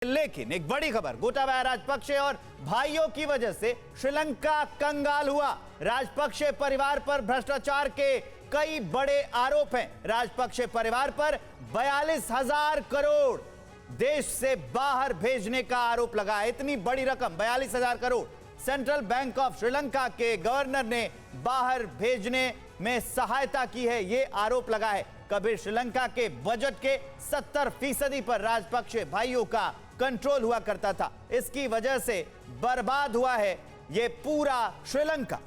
लेकिन एक बड़ी खबर, गोटाबाया राजपक्षे और भाइयों की वजह से श्रीलंका कंगाल हुआ। राजपक्षे परिवार पर भ्रष्टाचार के कई बड़े आरोप हैं। राजपक्षे परिवार पर 42,000 करोड़ देश से बाहर भेजने का आरोप लगा है। इतनी बड़ी रकम 42,000 crore central bank of Sri Lanka के गवर्नर ने बाहर भेजने में सहायता की है, यह आरोप लगा है। कभी श्रीलंका के बजट के 70% पर राजपक्षे भाइयों का कंट्रोल हुआ करता था। इसकी वजह से बर्बाद हुआ है ये पूरा श्रीलंका।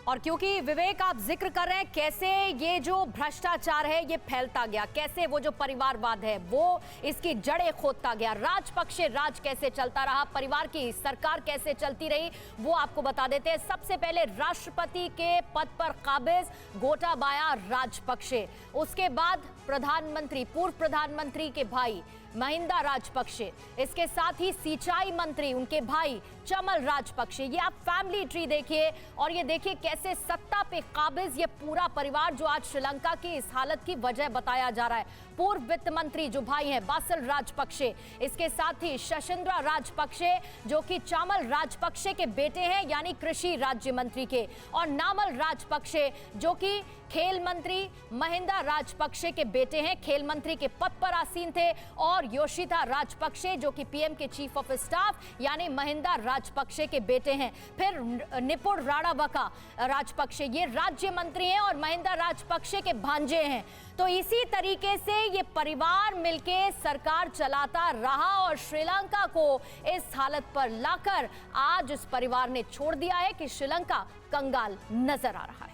और क्योंकि विवेक आप जिक्र कर रहे हैं कैसे ये जो भ्रष्टाचार है ये फैलता गया, कैसे वो जो परिवारवाद है वो इसकी जड़ें खोदता गया, राजपक्षे राज कैसे चलता रहा, परिवार की सरकार कैसे चलती रही, वो आपको बता देते हैं। सबसे पहले राष्ट्रपति के पद पर काबिज गोटाबाया राजपक्षे, उसके बाद प्रधानमंत्री, पूर्व प्रधानमंत्री के भाई महिंदा राजपक्षे, इसके साथ ही सिंचाई मंत्री उनके भाई चमल राजपक्षे। ये आप फैमिली ट्री देखिए और ये देखिए कैसे सत्ता पे काबिज ये पूरा परिवार जो आज श्रीलंका की इस हालत की वजह बताया जा रहा है। पूर्व वित्त मंत्री जो भाई हैं बासिल राजपक्षे, इसके साथ ही शशिंद्रा राजपक्षे जो कि चामल राजपक्षे के बेटे हैं यानी कृषि राज्य मंत्री के, और नामल राजपक्षे जो कि खेल मंत्री महिंदा राजपक्षे के बेटे हैं, खेल मंत्री के पद पर आसीन थे, और योशिता राजपक्षे जो कि पीएम के चीफ ऑफ स्टाफ यानी महिंदा राजपक्षे के बेटे हैं। फिर निपुण राणावका राजपक्षे ये राज्य मंत्री हैं और महिंदा राजपक्षे के भांजे हैं। तो इसी तरीके से ये परिवार मिलके सरकार चलाता रहा और श्रीलंका को इस हालत पर लाकर आज इस परिवार ने छोड़ दिया है कि श्रीलंका कंगाल नजर आ रहा है।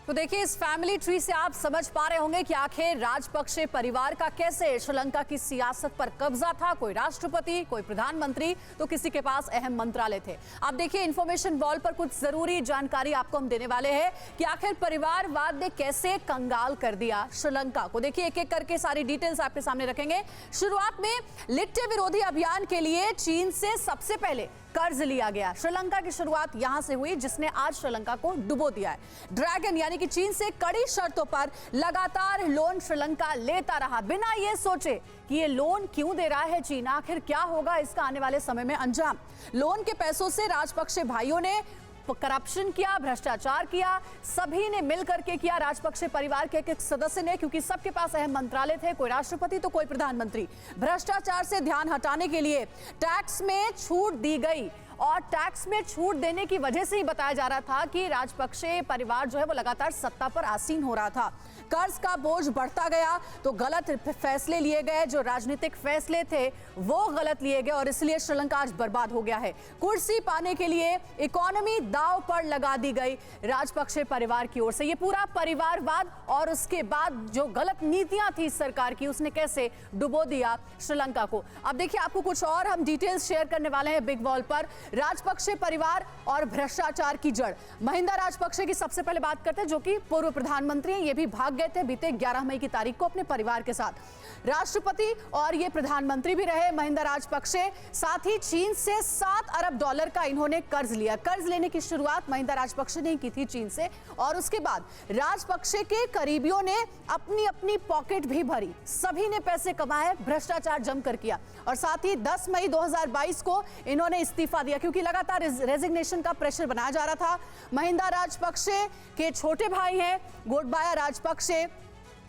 तो देखिए, इस फैमिली ट्री से आप समझ पा रहे होंगे कि आखिर राजपक्षे परिवार का कैसे श्रीलंका की सियासत पर कब्जा था। कोई राष्ट्रपति, कोई प्रधानमंत्री, तो किसी के पास अहम मंत्रालय थे। आप देखिए, इंफॉर्मेशन वॉल पर कुछ जरूरी जानकारी आपको हम देने वाले हैं कि आखिर परिवारवाद ने कैसे कंगाल कर दिया श्रीलंका को। देखिए, एक एक करके सारी डिटेल्स आपके सामने रखेंगे। शुरुआत में लिट्टे विरोधी अभियान के लिए चीन से सबसे पहले कर्ज लिया गया। श्रीलंका की शुरुआत यहां से हुई जिसने आज श्रीलंका को डुबो दिया है। ड्रैगन यानी कि चीन से कड़ी शर्तों पर लगातार लोन श्रीलंका लेता रहा, बिना यह सोचे कि ये लोन क्यों दे रहा है चीन, आखिर क्या होगा इसका आने वाले समय में अंजाम। लोन के पैसों से राजपक्षे भाइयों ने करप्शन किया, भ्रष्टाचार किया, सभी ने मिलकर के किया। राजपक्षे परिवार के एक सदस्य ने, क्योंकि सबके पास अहम मंत्रालय थे, कोई राष्ट्रपति तो कोई प्रधानमंत्री, भ्रष्टाचार से ध्यान हटाने के लिए टैक्स में छूट दी गई। और टैक्स में छूट देने की वजह से ही बताया जा रहा था कि राजपक्षे परिवार जो है वो लगातार सत्ता पर आसीन हो रहा था। कर्ज का बोझ बढ़ता गया तो गलत फैसले लिए गए, जो राजनीतिक फैसले थे वो गलत लिए गए और इसलिए श्रीलंका आज बर्बाद हो गया है। कुर्सी पाने के लिए इकोनॉमी दांव पर लगा दी गई राजपक्षे परिवार की ओर से। ये पूरा परिवारवाद और उसके बाद जो गलत नीतियां थी सरकार की, उसने कैसे डुबो दिया श्रीलंका को। अब देखिए, आपको कुछ और हम डिटेल्स शेयर करने वाले हैं बिग वॉल पर। राजपक्षे परिवार और भ्रष्टाचार की जड़। महिंदा राजपक्षे की सबसे पहले बात करते हैं जो कि पूर्व प्रधानमंत्री हैं। ये भी भाग गए थे बीते 11 मई की तारीख को अपने परिवार के साथ। राष्ट्रपति और ये प्रधानमंत्री भी रहे महिंदा राजपक्षे। साथ ही चीन से $7 अरब का इन्होंने कर्ज लिया। कर्ज लेने की शुरुआत महिंदा राजपक्षे ने की थी चीन से, और उसके बाद राजपक्षे के करीबियों ने अपनी अपनी पॉकेट भी भरी, सभी ने पैसे कमाए, भ्रष्टाचार जमकर किया। और साथ ही 10 मई 2022 को इन्होंने इस्तीफा दिया क्योंकि लगातार रेजिग्नेशन का प्रेशर बनाया जा रहा था। महिंदा राजपक्षे के छोटे भाई हैं गोटाबाया राजपक्षे,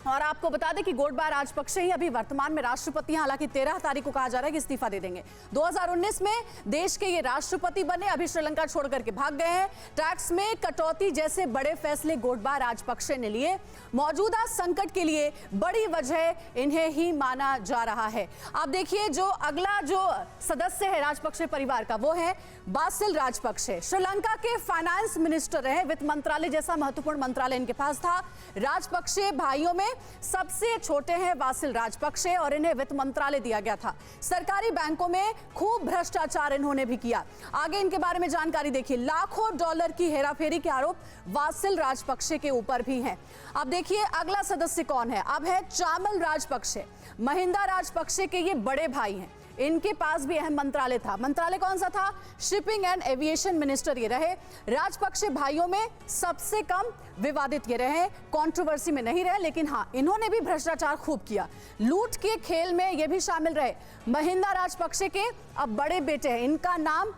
और आपको बता दें कि गोटाबाया राजपक्षे ही अभी वर्तमान में राष्ट्रपति हैं। हालांकि 13 तारीख को कहा जा रहा है कि इस्तीफा दे देंगे। 2019 में देश के ये राष्ट्रपति बने, अभी श्रीलंका छोड़ करके भाग गए हैं। टैक्स में कटौती जैसे बड़े फैसले गोटाबाया राजपक्षे ने लिए। मौजूदा संकट के लिए बड़ी वजह इन्हें ही माना जा रहा है। आप देखिए, जो अगला जो सदस्य है राजपक्षे परिवार का वो है बासिल राजपक्षे। श्रीलंका के फाइनेंस मिनिस्टर रहे, वित्त मंत्रालय जैसा महत्वपूर्ण मंत्रालय इनके पास था। राजपक्षे भाइयों में सबसे छोटे हैं बासिल राजपक्षे और इन्हें वित्त मंत्रालय दिया गया था। सरकारी बैंकों में खूब भ्रष्टाचार इन्होंने भी किया। आगे इनके बारे में जानकारी देखिए। लाखों डॉलर की हेराफेरी के आरोप बासिल राजपक्षे के ऊपर भी हैं। अब देखिए, अगला सदस्य कौन है। अब है चामल राजपक्षे। महिंदा राजपक्षे के ये बड़े भाई हैं। इनके पास भी अहम मंत्रालय था। मंत्रालय कौन सा था? शिपिंग एंड एविएशन मिनिस्टर ये रहे। राजपक्षे भाइयों में सबसे कम विवादित ये रहे, कंट्रोवर्सी में नहीं रहे, लेकिन हाँ, इन्होंने भी भ्रष्टाचार खूब किया। लूट के खेल में ये भी शामिल रहे। महिंदा राजपक्षे के अब बड़े बेटे हैं, इनका नाम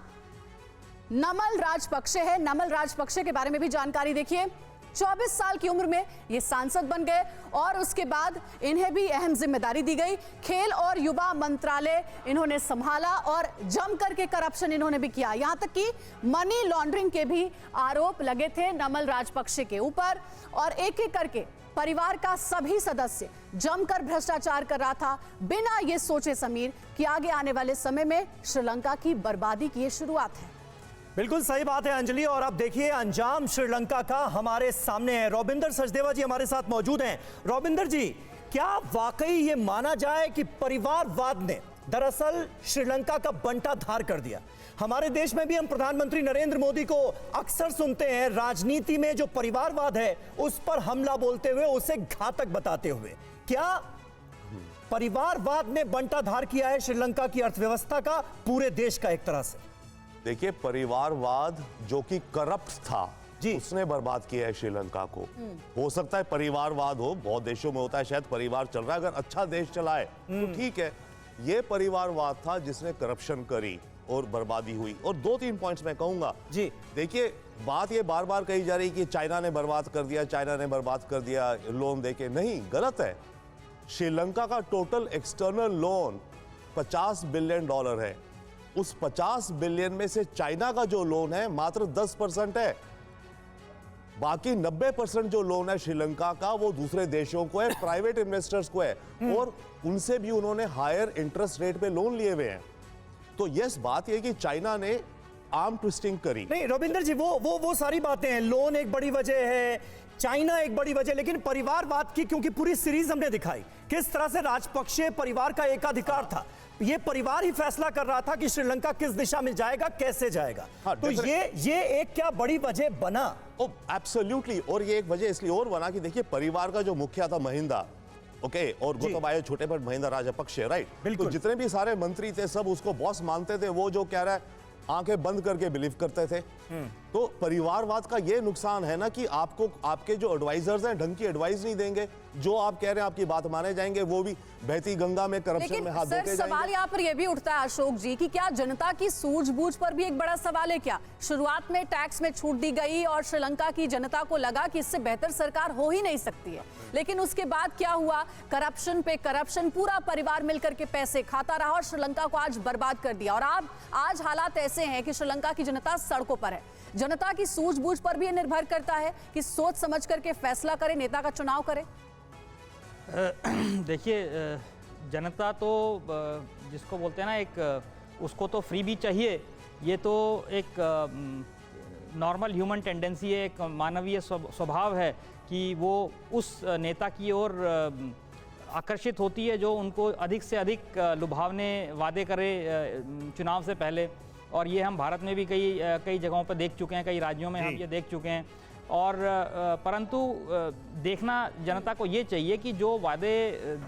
नमल राजपक्षे है। नमल राजपक्षे के बारे में भी जानकारी देखिए। 24 साल की उम्र में ये सांसद बन गए और उसके बाद इन्हें भी अहम जिम्मेदारी दी गई। खेल और युवा मंत्रालय इन्होंने संभाला और जम करके करप्शन इन्होंने भी किया। यहां तक कि मनी लॉन्ड्रिंग के भी आरोप लगे थे नमल राजपक्षे के ऊपर और एक एक करके परिवार का सभी सदस्य जमकर भ्रष्टाचार कर रहा था, बिना ये सोचे समीर कि आगे आने वाले समय में श्रीलंका की बर्बादी की ये शुरुआत है। बिल्कुल सही बात है अंजलि, और अब देखिए अंजाम श्रीलंका का हमारे सामने है। रविंदर सचदेवा जी हमारे साथ मौजूद हैं। रविंदर जी, क्या वाकई ये माना जाए कि परिवारवाद ने दरअसल श्रीलंका का बंटा धार कर दिया? हमारे देश में भी हम प्रधानमंत्री नरेंद्र मोदी को अक्सर सुनते हैं राजनीति में जो परिवारवाद है उस पर हमला बोलते हुए, उसे घातक बताते हुए। क्या परिवारवाद ने बंटा धार किया है श्रीलंका की अर्थव्यवस्था का, पूरे देश का एक तरह से? देखिए, परिवारवाद जो कि करप्ट था जी, उसने बर्बाद किया है श्रीलंका को। हो सकता है परिवारवाद हो, बहुत देशों में होता है, शायद परिवार चल रहा है, अगर अच्छा देश चलाए तो ठीक है। ये परिवारवाद था जिसने करप्शन करी और बर्बादी हुई। और 2-3 पॉइंट्स मैं कहूंगा जी। देखिए, बात ये बार बार कही जा रही कि चाइना ने बर्बाद कर दिया, चाइना ने बर्बाद कर दिया लोन देके। नहीं, गलत है। श्रीलंका का टोटल एक्सटर्नल लोन $50 बिलियन है। उस 50 बिलियन में से चाइना का जो लोन है मात्र 10% है। बाकी 90% जो लोन है श्रीलंका का वो दूसरे देशों को है, प्राइवेट इन्वेस्टर्स को है, और उनसे भी उन्होंने हायर इंटरेस्ट रेट पे लोन लिए हुए हैं। तो यस, बात यह कि चाइना ने आर्म ट्विस्टिंग करी। नहीं रविंदर जी, वो सारी बातें हैं। लोन एक बड़ी वजह है, चाइना एक बड़ी वजह, लेकिन परिवारवाद की क्योंकि पूरी सीरीज हमने दिखाई किस तरह से राजपक्षे परिवार का एकाधिकार था। ये परिवार ही फैसला कर रहा था कि श्रीलंका किस दिशा में जाएगा, कैसे जाएगा। हाँ, तो ये एक क्या बड़ी वजह बना? एब्सोल्युटली। और ये एक वजह इसलिए और बना कि देखिए, परिवार का जो मुखिया था महिंदा, ओके, और गोताबाया छोटे पर महिंदा राजपक्षे, राइट। तो जितने भी सारे मंत्री थे सब उसको बॉस मानते थे। वो जो कह रहा है आंखें बंद करके बिलीव करते थे। तो परिवारवाद का ये नुकसान है ना कि आपको आपके जो एडवाइजर्स हैं ढंग की एडवाइस नहीं देंगे। जो आप कह रहे हैं आपकी बात माने जाएंगे, वो भी बहती गंगा में करप्शन में हाथ धोते जाएंगे। सवाल यहाँ पर यह भी उठता है अशोक जी कि क्या जनता की सूझबूझ पर भी एक बड़ा सवाल है? क्या शुरुआत में टैक्स में छूट दी गई और श्रीलंका की जनता को लगा कि इससे बेहतर सरकार हो ही नहीं सकती है, लेकिन उसके बाद क्या हुआ? करप्शन पे करप्शन, पूरा परिवार मिलकर के पैसे खाता रहा और श्रीलंका को आज बर्बाद कर दिया। और आज हालात ऐसे हैं कि श्रीलंका की जनता सड़कों पर है। जनता की सूझबूझ पर भी निर्भर करता है कि सोच समझ करके फैसला करे, नेता का चुनाव करे। देखिए, जनता तो जिसको बोलते हैं ना, एक उसको तो फ्री भी चाहिए। ये तो एक नॉर्मल ह्यूमन टेंडेंसी है, एक मानवीय स्वभाव है कि वो उस नेता की ओर आकर्षित होती है जो उनको अधिक से अधिक लुभावने वादे करे चुनाव से पहले। और ये हम भारत में भी कई जगहों पर देख चुके हैं, कई राज्यों में हम ये देख चुके हैं। और परंतु देखना जनता को ये चाहिए कि जो वादे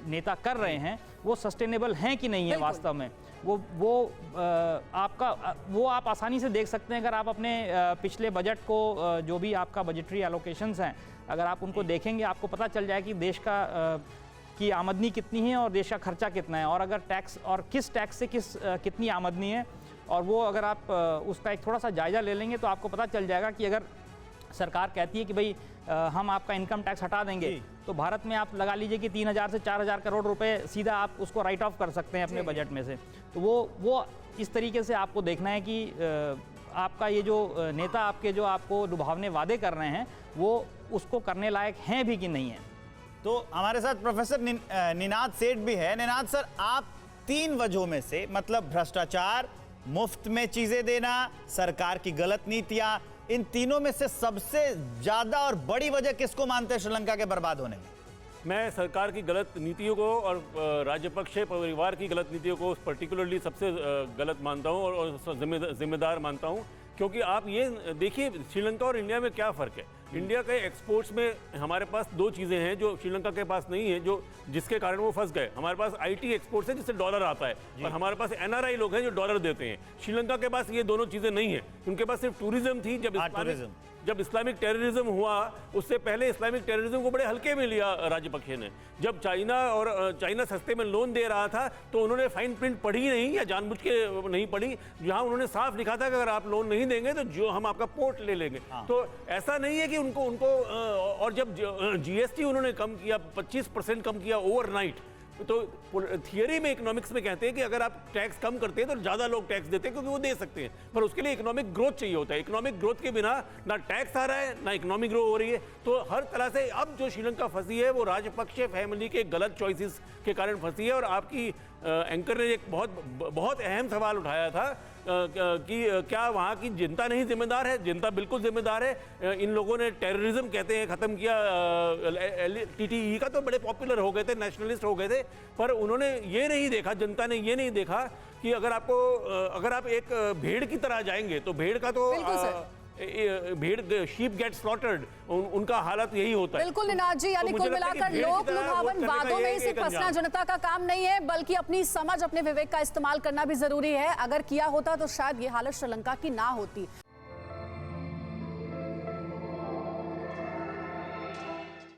नेता कर रहे हैं वो सस्टेनेबल हैं कि नहीं है वास्तव में। वो आप आसानी से देख सकते हैं अगर आप अपने पिछले बजट को, जो भी आपका बजटरी एलोकेशंस हैं, अगर आप उनको देखेंगे आपको पता चल जाए कि देश का की आमदनी कितनी है और देश का खर्चा कितना है, और अगर टैक्स और किस टैक्स से कितनी आमदनी है, और वो अगर आप उसका एक थोड़ा सा जायज़ा ले लेंगे तो आपको पता चल जाएगा कि अगर सरकार कहती है कि भाई हम आपका इनकम टैक्स हटा देंगे, तो भारत में आप लगा लीजिए कि 3,000 से 4,000 करोड़ रुपए सीधा आप उसको राइट ऑफ कर सकते हैं अपने बजट में से। तो वो इस तरीके से आपको देखना है कि आपका ये जो नेता आपके जो आपको लुभावने वादे कर रहे हैं वो उसको करने लायक हैं भी कि नहीं है। तो हमारे साथ प्रोफेसर निनाद सेठ भी है। निनाद सर, आप 3 वजहों में से, मतलब भ्रष्टाचार, मुफ्त में चीजें देना, सरकार की गलत नीतियां, इन तीनों में से सबसे ज्यादा और बड़ी वजह किसको मानते हैं श्रीलंका के बर्बाद होने में? मैं सरकार की गलत नीतियों को और राजपक्षे परिवार की गलत नीतियों को पर्टिकुलरली सबसे गलत मानता हूं और जिम्मेदार मानता हूं क्योंकि आप ये देखिए श्रीलंका और इंडिया में क्या फ़र्क है। इंडिया के एक्सपोर्ट्स में हमारे पास दो चीज़ें हैं जो श्रीलंका के पास नहीं है, जो जिसके कारण वो फंस गए। हमारे पास आईटी एक्सपोर्ट्स है जिससे डॉलर आता है, और हमारे पास एनआरआई लोग हैं जो डॉलर देते हैं। श्रीलंका के पास ये दोनों चीज़ें नहीं है। उनके पास सिर्फ टूरिज्म थी। जब इस्लामिक टेररिज्म हुआ, उससे पहले इस्लामिक टेररिज्म को बड़े हल्के में लिया राजपक्षे ने। जब चाइना सस्ते में लोन दे रहा था तो उन्होंने फाइन प्रिंट पढ़ी नहीं या जानबूझ के नहीं पढ़ी, जहां उन्होंने साफ लिखा था कि अगर आप लोन नहीं देंगे तो जो हम आपका पोर्ट ले लेंगे। तो ऐसा नहीं है कि उनको और जब जीएसटी उन्होंने कम किया, 25% कम किया ओवरनाइट, तो थियरी में इकोनॉमिक्स में कहते हैं कि अगर आप टैक्स कम करते हैं तो ज़्यादा लोग टैक्स देते हैं क्योंकि वो दे सकते हैं, पर उसके लिए इकोनॉमिक ग्रोथ चाहिए होता है। इकोनॉमिक ग्रोथ के बिना ना टैक्स आ रहा है ना इकोनॉमिक ग्रो हो रही है। तो हर तरह से अब जो श्रीलंका फंसी है वो राजपक्षे फैमिली के गलत चॉइसेस के कारण फंसी है। और आपकी एंकर ने एक बहुत अहम सवाल उठाया था कि क्या वहाँ की जनता नहीं जिम्मेदार है? जनता बिल्कुल जिम्मेदार है। इन लोगों ने टेररिज्म कहते हैं ख़त्म किया, टीटीई का तो बड़े पॉपुलर हो गए थे, नेशनलिस्ट हो गए थे, पर उन्होंने ये नहीं देखा, जनता ने ये नहीं देखा कि अगर आप एक भेड़ की तरह जाएंगे तो भेड़ का तो भेड़ शीप गेट स्लॉटर्ड, उनका हालत यही होता है। बिल्कुल निनाद जी, यानी कुल मिलाकर लोक लुभावन वादों में सिर्फ फंसना जनता का काम नहीं है, बल्कि अपनी समझ, अपने विवेक का इस्तेमाल करना भी जरूरी है। अगर किया होता तो शायद ये हालत श्रीलंका की ना होती।